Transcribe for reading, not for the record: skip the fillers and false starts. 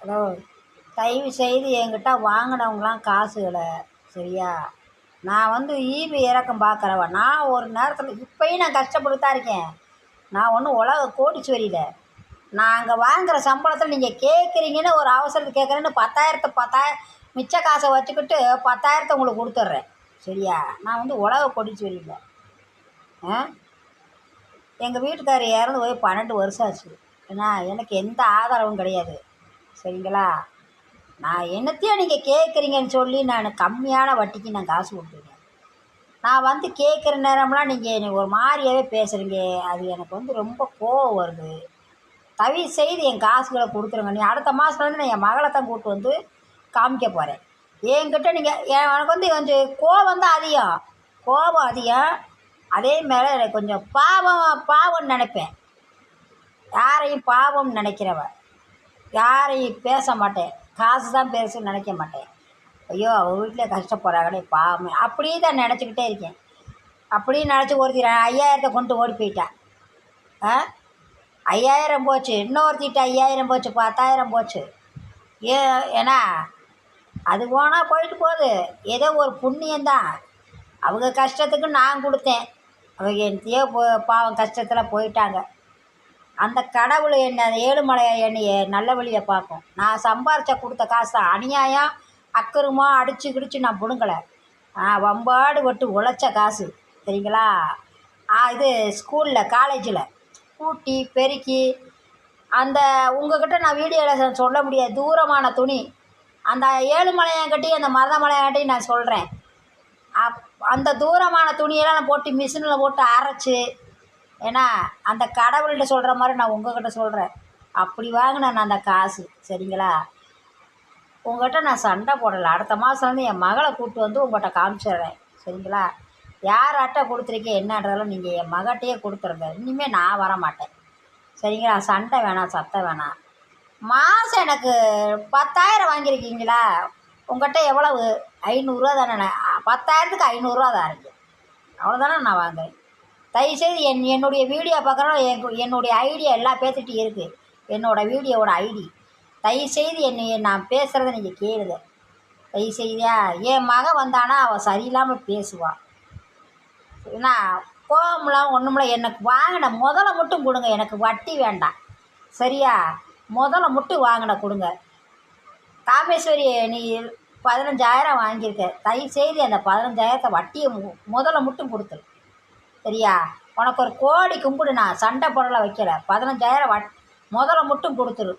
Hello, தயவு செய்து என்கிட்ட வாங்கினவங்களாம் காசுகளை சரியா? நான் ஈவு இறக்கம் பார்க்குறவ. நான் ஒரு நேரத்தில் இப்போயும் நான் கஷ்டப்பட்டு தான் இருக்கேன். நான் ஒன்றும் உலக கோடீஸ்வரி இல்லை. நான் அங்கே வாங்குகிற சம்பளத்தில் நீங்கள் கேட்குறீங்கன்னு ஒரு அவசரத்துக்கு கேட்குறேன்னு 10,000 மிச்ச காசை வச்சுக்கிட்டு 10,000 உங்களுக்கு கொடுத்துட்றேன் சரியா? நான் உலக கோடீஸ்வரி இல்லை. எங்கள் வீட்டுக்காரர் இறந்து போய் 12 வருஷம் ஆச்சு. ஏன்னா எனக்கு எந்த ஆதரவும் கிடையாது சரிங்களா? நான் என்னத்தையும் நீங்கள் கேட்குறீங்கன்னு சொல்லி நான் கம்மியான வட்டிக்கு நான் காசு கொடுத்துருக்கேன். நான் கேட்குற நேரம்லாம் நீங்கள் என்னை ஒரு மாதிரியாகவே பேசுகிறீங்க. அது எனக்கு ரொம்ப கோவம் வருது. தயவு செய்து என் காசுகளை கொடுத்துருங்க. நீ அடுத்த மாதத்துலேருந்து நான் என் மகளை தான் கூப்பிட்டு காமிக்க போகிறேன். என்கிட்ட நீங்கள் எனக்கு கொஞ்சம் கோபம் தான் அதிகம். கோபம் அதிகம். அதே மேலே எனக்கு கொஞ்சம் பாவம்னு நினைப்பேன். யாரையும் பாவம்னு நினைக்கிறவ. யாரையும் பேச மாட்டேன். காசு தான் பெருசுன்னு நினைக்க மாட்டேன். ஐயோ அவள் வீட்டில் கஷ்டப்படுறாங்களே பாவமே அப்படியே தான் நினச்சிக்கிட்டே இருக்கேன். அப்படியே நினச்சி ஒருத்தி 5,000 கொண்டு ஓடி போயிட்டான். 5,000 போச்சு. இன்னொருத்திட்ட 5,000 போச்சு. 10,000 போச்சு. ஏன்னா அது போனால் போயிட்டு போகுது. ஏதோ ஒரு புண்ணியந்தான். அவங்க கஷ்டத்துக்கு நான் கொடுத்தேன். அவங்க என்னத்தையோ பாவம் கஷ்டத்தில் போயிட்டாங்க. அந்த கடவுள் என்னை ஏழுமலையை என்னைய நல்ல வழியை பார்க்கும். நான் சம்பாரித்த கொடுத்த காசு தான். அநியாயம் அக்கருமா அடித்து கிடிச்சு நான் பிடுங்கலை. வம்பாடு விட்டு உழைச்ச காசு சரிங்களா? இது ஸ்கூலில் காலேஜில் கூட்டி பெருக்கி அந்த உங்கள்கிட்ட நான் வீடியோவில் சொல்ல முடியாது. தூரமான துணி அந்த ஏழுமலையாங்கட்டி அந்த மருதமலையாங்கட்டி நான் சொல்கிறேன். அந்த தூரமான துணியெல்லாம் நான் போட்டு மிஷினில் போட்டு அரைச்சி, ஏன்னா அந்த கடவுள்கிட்ட சொல்கிற மாதிரி நான் உங்கள்கிட்ட சொல்கிறேன். அப்படி வாங்கினேன் நான் அந்த காசு சரிங்களா? உங்கள்கிட்ட நான் சண்டை போடலை. அடுத்த மாதம் என் மகளை கூப்பிட்டு உங்கள்கிட்ட காமிச்சிடுறேன் சரிங்களா? யார் அட்டை கொடுத்துருக்கேன் என்னன்றதெல்லாம் நீங்கள் என் மகட்டையே கொடுத்துருங்க. இனிமேல் நான் வர மாட்டேன் சரிங்களா? சண்டை வேணாம், சத்தம் வேணாம். மாதம் எனக்கு 10,000 வாங்கியிருக்கீங்களா? உங்கள்கிட்ட எவ்வளவு? 500 தானே? 10,000க்கு 500 தான் இருக்குது. அவ்வளோதானே நான் வாங்குறேன். தயவுசெய்து என்னுடைய வீடியோ பார்க்குறோம். என்னுடைய ஐடியா எல்லா பேர்த்துட்டும் இருக்குது. என்னோடய வீடியோவோட ஐடி. தயவுசெய்து நான் பேசுகிறத நீங்கள் கேளுங்க தயவுசெய்தியா. என் மகன் வந்தானா அவள் சரியில்லாமல் பேசுவாள். ஏன்னா கோவம்லாம் ஒன்றுமில்ல. எனக்கு வாங்கின முதல்ல மட்டும் கொடுங்க. எனக்கு வட்டி வேண்டாம் சரியா? முதல்ல மட்டும் வாங்கின கொடுங்க. காமேஸ்வரி நீ 15,000 வாங்கியிருக்க. தயவுசெய்து அந்த 15,000 வட்டியை முதல்ல மட்டும் கொடுத்துரு சரியா? உனக்கு ஒரு கோடி கும்பிடு. நான் சண்டை பொருளை வைக்கலை. 15,000 முதல்ல மட்டும் கொடுத்துரு.